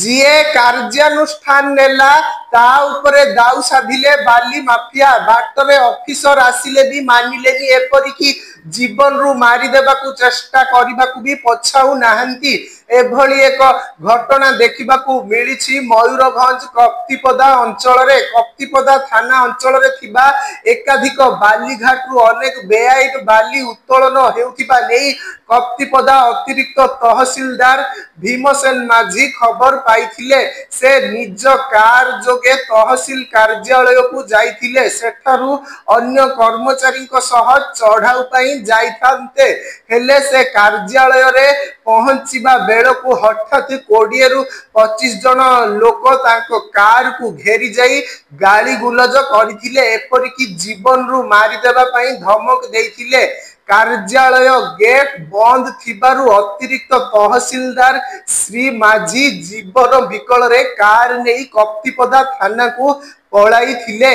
जीए कार्यानुष्ठान नेला ता उपरे दाऊ साधिले बाली माफिया बाटरे ऑफिसर आसिले भी मानिलेनी एपरिकी जीवन रु मारी देबाकू चेष्टा करबाकू भी पछाऊ नाहंती। एभली एक घटना देखिबाकू मिलिछि मयूरभंज कप्तिपदा अंचल रे कप्तिपदा थाना अंचल रे थिबा एकाधिक बालीघाट रु अनेक बेआईन बाली उत्तोलन हेउथिबा नै कप्तिपदा अतिरिक्त तहसीलदार भीमसेन माझी खबर पाइथिले। से निज कार जोगे तहसील कार्यालय को जाइथिले। सेठारु अन्य कर्मचारी को सह चढ़ाऊ पाई जाइथांते हेले से कार्यालय रे पहुंचीबा बेल को हठात 20 रु 25 जन लोक तांको कार को घेरी जाई गाली गुलज करथिले। एपरिकी जीवन रु मारी देबा पाई धमक देइथिले। कार्यालय गेट बंद थिबारु अतिरिक्त तहसीलदार श्री माझी जीवन विकल रे कार नहीं कप्तिपदा थाना को पलाई थिले।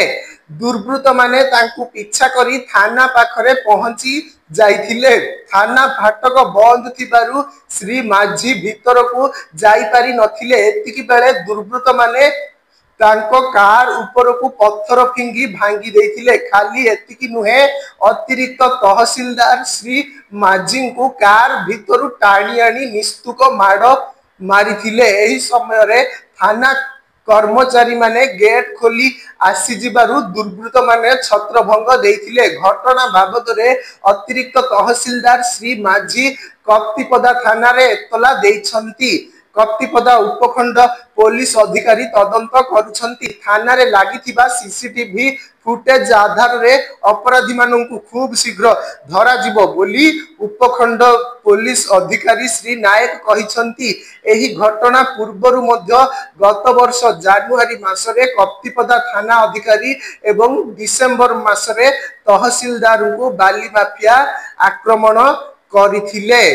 दुर्वृत्त माने तांकु पीछा करी थाना पाखरे पहुंची जाइथिले। थाना फाटक बंद थिबारु श्री माझी भीतर को जाई पारी नथिले। एतिकी बेले दुर्वृत्त माने तांको कार ऊपर को पत्थर फिंगी भांगी देइथिले। खाली एतिकी नुहे अतिरिक्त तहसीलदार श्री माझी को कार भीतर टाणी आनी निस्तुक माड़ मारिथिले। एही समय रे थाना कर्मचारी माने गेट खोली आसी जिबारु दुर्वृत्त माने छत्रभंग देइथिले। घटना बाबद रे अतिरिक्त तहसीलदार श्री माझी कप्तिपदा थाना रे एतला देइछंती। कप्तिपदा उपखंड पुलिस अधिकारी तदंत करुछंती। थाना रे लागिथिबा सीसीटीवी फुटेज आधार रे अपराधी माननकु खूब शीघ्र धरा जिवो बोली उपखंड पुलिस अधिकारी श्री नायक कहिछंती। एही घटना पूर्वरु मध्य गत वर्ष जनवरी मासरे कप्तिपदा थाना अधिकारी एवं डिसेंबर मासरे तहसीलदार को बाली माफिया आक्रमण करिथिले।